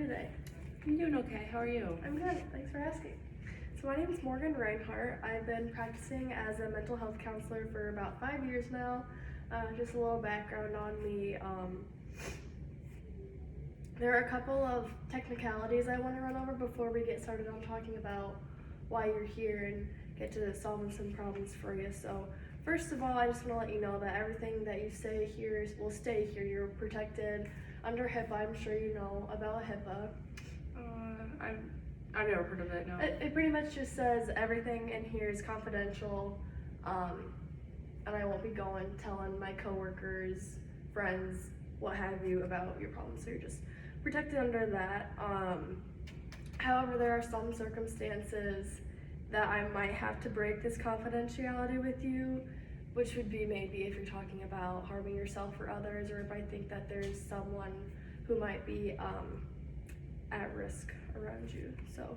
today? I'm doing okay. How are you? I'm good. Thanks for asking. So my name is Morgan Reinhart. I've been practicing as a mental health counselor for about 5 years now. Just a little background on me. There are a couple of technicalities I want to run over before we get started on talking about why you're here and get to solving some problems for you. So first of all, I just want to let you know that everything that you say here will stay here. You're protected under HIPAA. I'm sure you know about HIPAA. I've never heard of it. No. It pretty much just says everything in here is confidential, and I won't be telling my coworkers, friends, what have you about your problems. So you're just protected under that. However, there are some circumstances that I might have to break this confidentiality with you, which would be maybe if you're talking about harming yourself or others, or if I think that there's someone who might be at risk around you. So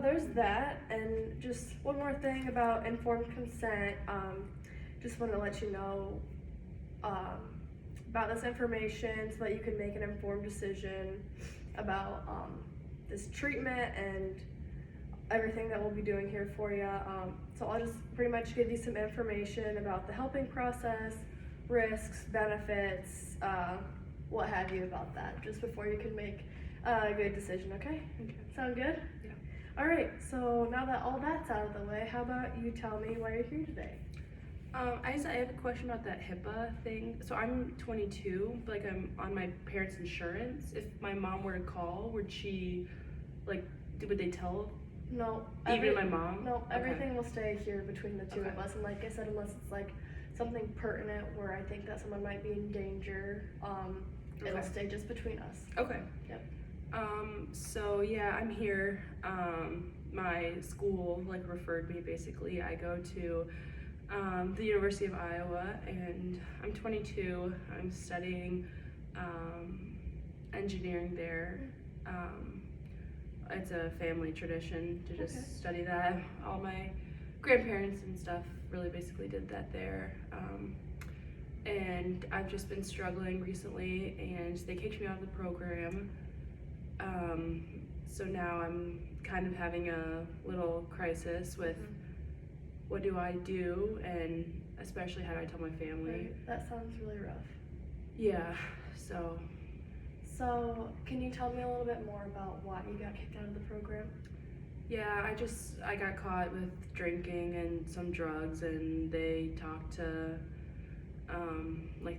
there's that. And just one more thing about informed consent. Just want to let you know about this information so that you can make an informed decision about this treatment and everything that we'll be doing here for you. So I'll just pretty much give you some information about the helping process, risks, benefits, what have you about that, just before you can make a good decision, okay? Sound good? Yeah. All right, so now that all that's out of the way, how about you tell me why you're here today? I have a question about that HIPAA thing. So I'm 22, but I'm on my parents' insurance. If my mom were to call, would they tell? No. Even my mom? No, Okay. everything will stay here between the two Okay. of us. And like I said, unless it's like something pertinent where I think that someone might be in danger, it'll Okay. stay just between us. Okay. Yep. So yeah, I'm here. My school referred me basically. I go to the University of Iowa, and I'm 22. I'm studying engineering there. It's a family tradition to just Okay. study that. All my grandparents and stuff really basically did that there. And I've just been struggling recently, and they kicked me out of the program. So now I'm kind of having a little crisis with what do I do, and especially how do I tell my family. Right. That sounds really rough. Yeah, so So, can you tell me a little bit more about why you got kicked out of the program? yeah, I got caught with drinking and some drugs, and they talked to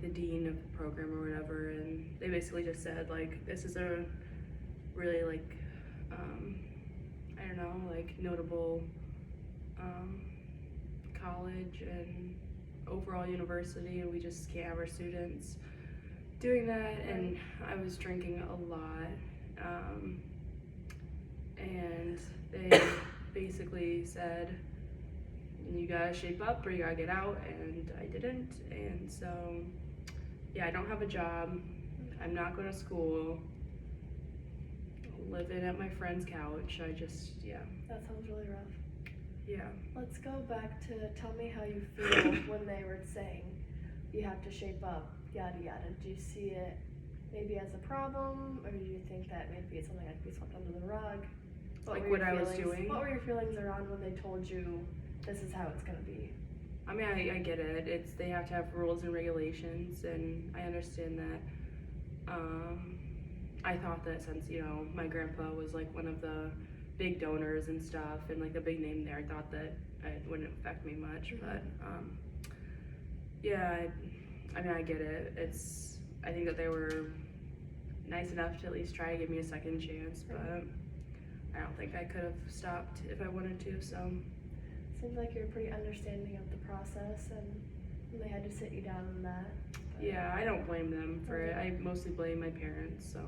the dean of the program or whatever, and they basically just said this is a really I don't know, notable college and overall university, and we just can't have our students doing that. And I was drinking a lot, and they basically said, you gotta shape up or you gotta get out, and I didn't. And so yeah, I don't have a job, I'm not going to school, living at my friend's couch. That sounds really rough. Yeah. Let's go back to tell me how you feel when they were saying you have to shape up, yada yada. Do you see it maybe as a problem, or do you think that maybe it's something that could be swept under the rug? What I was doing? What were your feelings around when they told you this is how it's gonna be? I mean, I get it. They have to have rules and regulations, and I understand that. I thought that since, my grandpa was one of the big donors and stuff, and a big name there, I thought that it wouldn't affect me much. But yeah, I mean, I get it. I think that they were nice enough to at least try to give me a second chance, but I don't think I could have stopped if I wanted to. So seems like you're pretty understanding of the process, and they had to sit you down on that. But yeah, I don't blame them for it. I mostly blame my parents. So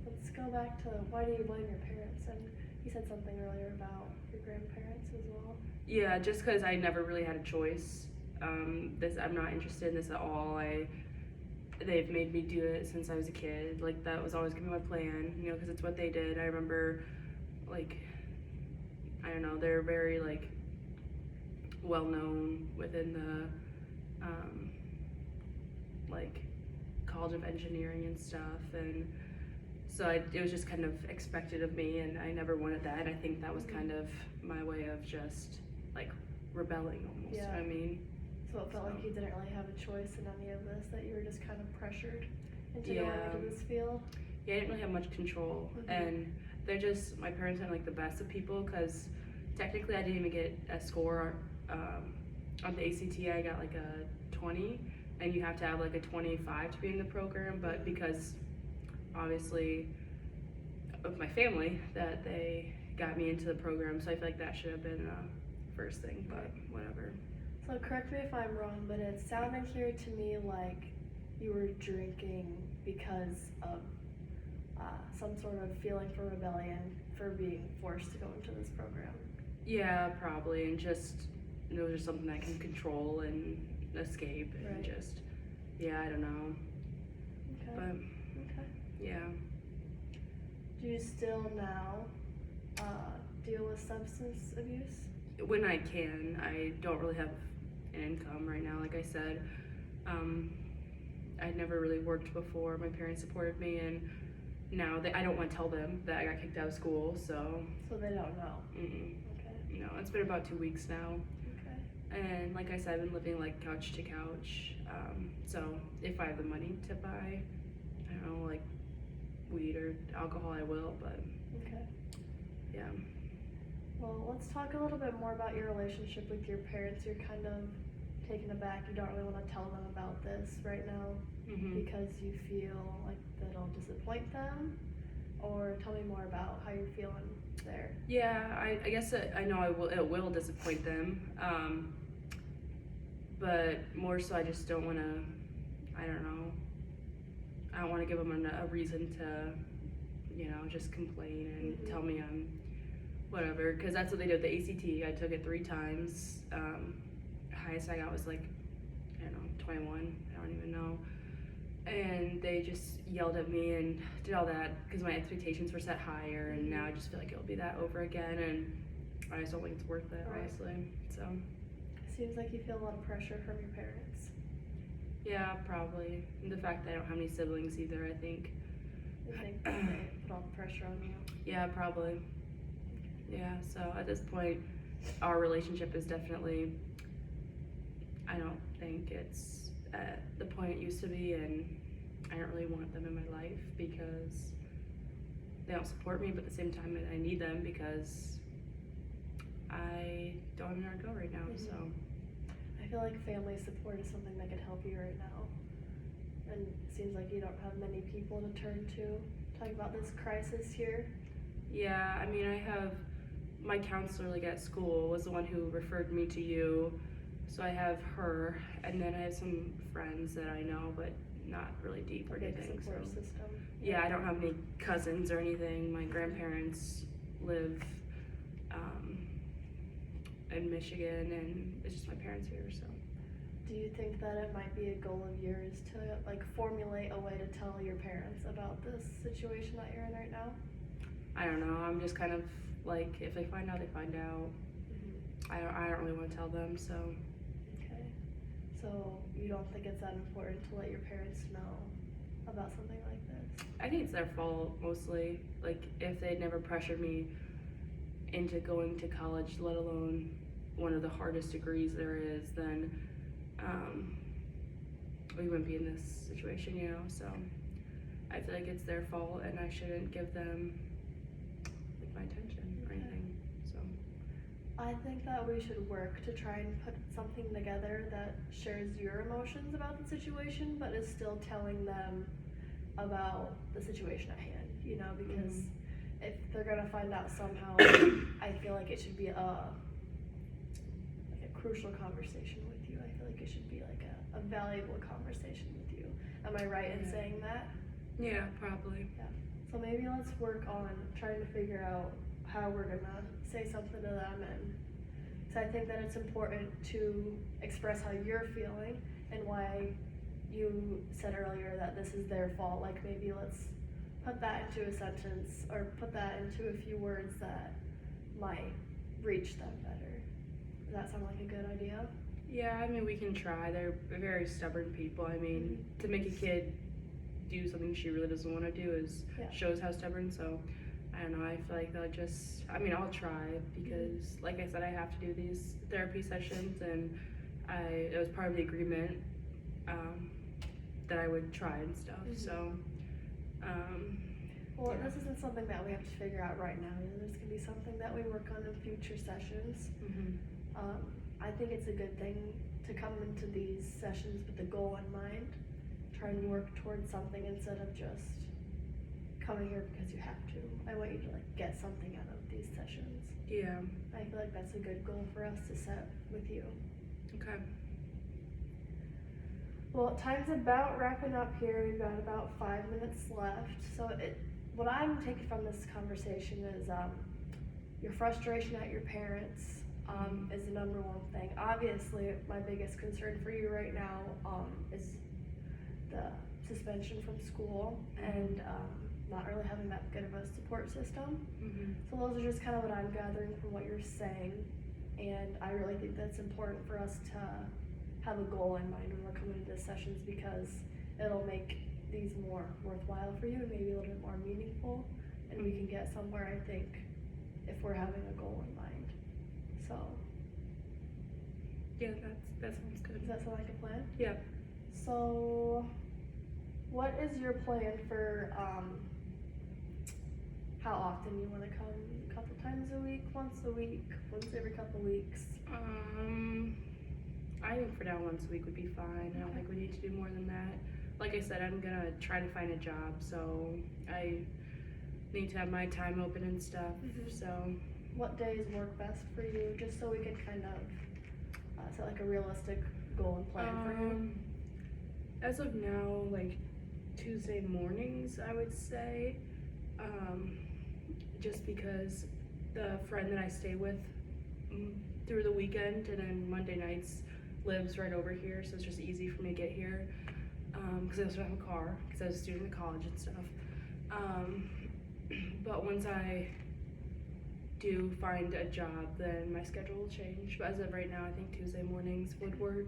let's go back to why do you blame your parents? And you said something earlier about your grandparents as well. yeah, just because I never really had a choice. I'm not interested in this at all. They've made me do it since I was a kid. That was always gonna be my plan, because it's what they did. I remember, I don't know, they're very well known within the College of Engineering and stuff, and So it was just kind of expected of me, and I never wanted that. And I think that was kind of my way of just like rebelling almost. Yeah. I mean, So it felt So. like you didn't really have a choice in any of this, that you were just kind of pressured into Yeah. going into this field. yeah, I didn't really have much control, Mhm. and my parents are like the best of people, because technically I didn't even get a score on the ACT. I got like a 20, and you have to have like a 25 to be in the program, but because obviously of my family that they got me into the program, so I feel like that should have been the first thing, but whatever. So correct me if I'm wrong, but it sounded here to me like you were drinking because of some sort of feeling for rebellion for being forced to go into this program. Yeah, probably, and just it was just something I can control and escape, and Right. just I don't know, Okay. but Okay. yeah. Do you still now deal with substance abuse? When I can. I don't really have an income right now, like I said. I'd never really worked before. My parents supported me, and now I don't want to tell them that I got kicked out of school, so So they don't know. mm-mm. Okay. No, it's been about 2 weeks now. Okay. And like I said, I've been living like couch to couch. So if I have the money to buy, I don't know, like weed or alcohol, I will, but Okay. yeah. Well, let's talk a little bit more about your relationship with your parents. You're kind of taken aback. You don't really want to tell them about this right now hmm because you feel like that it'll disappoint them. Or tell me more about how you're feeling there. Yeah, I guess I know it will disappoint them. But more so I just don't want to, I don't know, I don't want to give them a reason to, just complain and Mhm. tell me I'm whatever, because that's what they did with the ACT. I took it 3 times. Highest I got was like, I don't know, 21, I don't even know. And they just yelled at me and did all that because my expectations were set higher, and now I just feel like it'll be that over again, and I just don't think it's worth it, Right. honestly. So Seems like you feel a lot of pressure from your parents. yeah, probably. And the fact that I don't have any siblings either, I think. You think that they put all the pressure on you. Yeah, probably. Yeah, so at this point, our relationship is definitely, I don't think it's at the point it used to be, and I don't really want them in my life because they don't support me, but at the same time I need them because I don't have anywhere to go right now, Mhm. so. I feel like family support is something that could help you right now. And it seems like you don't have many people to turn to. Talk about this crisis here. Yeah, I mean, I have my counselor like at school was the one who referred me to you, so I have her, and then I have some friends that I know, but not really deep or A big anything. support So system. yeah, I don't have any cousins or anything. My grandparents live in Michigan, and it's just my parents here. So Do you think that it might be a goal of yours to like formulate a way to tell your parents about this situation that you're in right now? I don't know. I'm just kind of like, if they find out, they find out. I don't really want to tell them. So Okay. So you don't think it's that important to let your parents know about something like this? I think it's their fault mostly. Like, if they'd never pressured me into going to college, let alone one of the hardest degrees there is, then we wouldn't be in this situation, So I feel like it's their fault, and I shouldn't give them like my attention or Okay. anything. So I think that we should work to try and put something together that shares your emotions about the situation, but is still telling them about the situation at hand, because if they're gonna find out somehow, I feel like it should be a crucial conversation with you. I feel like it should be like a valuable conversation with you. Am I right in Yeah. saying that? yeah, probably. So maybe let's work on trying to figure out how we're gonna say something to them, and so I think that it's important to express how you're feeling and why you said earlier that this is their fault. Like maybe let's put that into a sentence or put that into a few words that might reach them better. Does that sound like a good idea? Yeah, I mean, we can try. They're very stubborn people. I mean, to make a kid do something she really doesn't want to do is Yeah. shows how stubborn. So I don't know. I feel like that just. I mean, I'll try because, like I said, I have to do these therapy sessions, and it was part of the agreement that I would try and stuff. So. Well, Yeah. this isn't something that we have to figure out right now. This can be something that we work on in future sessions. I think it's a good thing to come into these sessions with a goal in mind, try and work towards something instead of just coming here because you have to. I want you to like get something out of these sessions. Yeah. I feel like that's a good goal for us to set with you. Okay. Well, time's about wrapping up here. We've got about 5 minutes left. So what I'm taking from this conversation is your frustration at your parents is the number one thing. Obviously, my biggest concern for you right now is the suspension from school and not really having that good of a support system. So those are just kind of what I'm gathering from what you're saying. And I really think that's important for us to have a goal in mind when we're coming into the sessions because it'll make these more worthwhile for you and maybe a little bit more meaningful, and we can get somewhere, I think, if we're having a goal in mind. So Yeah, that sounds good. does that sound like a plan? Yeah. So what is your plan for how often you want to come? A couple times a week, once a week, once every couple weeks? I think for now once a week would be fine. I don't think we need to do more than that. Like I said, I'm gonna try to find a job, so I need to have my time open and stuff. So What days work best for you, just so we can kind of set like a realistic goal and plan for you? as of now, like Tuesday mornings, I would say, just because the friend that I stay with through the weekend and then Monday nights lives right over here, so it's just easy for me to get here. Because I also have a car, because I was a student in college and stuff. But once I do find a job, then my schedule will change. But as of right now, I think Tuesday mornings would work.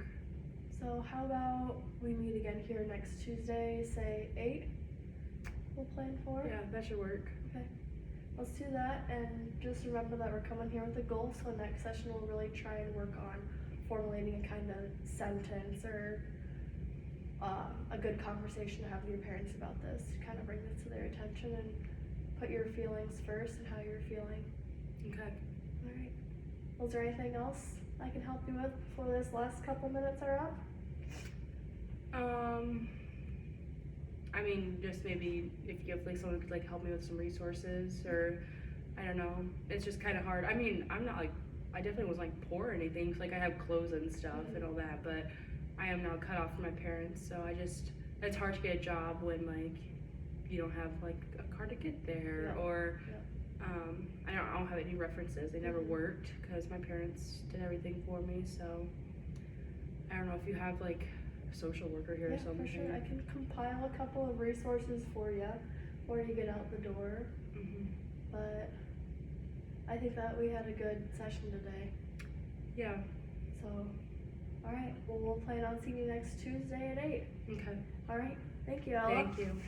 So how about we meet again here next Tuesday, say 8? We'll plan for? Yeah, that should work. Okay. Let's do that, and just remember that we're coming here with a goal, so next session we'll really try and work on formulating a kind of sentence or a good conversation to have with your parents about this, to kind of bring this to their attention and put your feelings first and how you're feeling. Okay. Alright. Was there anything else I can help you with before this last couple minutes are up? I mean, just maybe if you have like someone who could like help me with some resources, or I don't know. It's just kind of hard. I mean, I'm not like, I definitely wasn't like poor or anything. Like I have clothes and stuff and all that, but I am now cut off from my parents, so it's hard to get a job when like you don't have like a car to get there, or I don't have any references. They never worked because my parents did everything for me. So I don't know if you have like a social worker here or something. For sure. I can compile a couple of resources for you before you get out the door. But I think that we had a good session today. Yeah. So, alright, well, we'll plan on seeing you next Tuesday at 8. Okay. Alright, thank you, Ella. Thank you.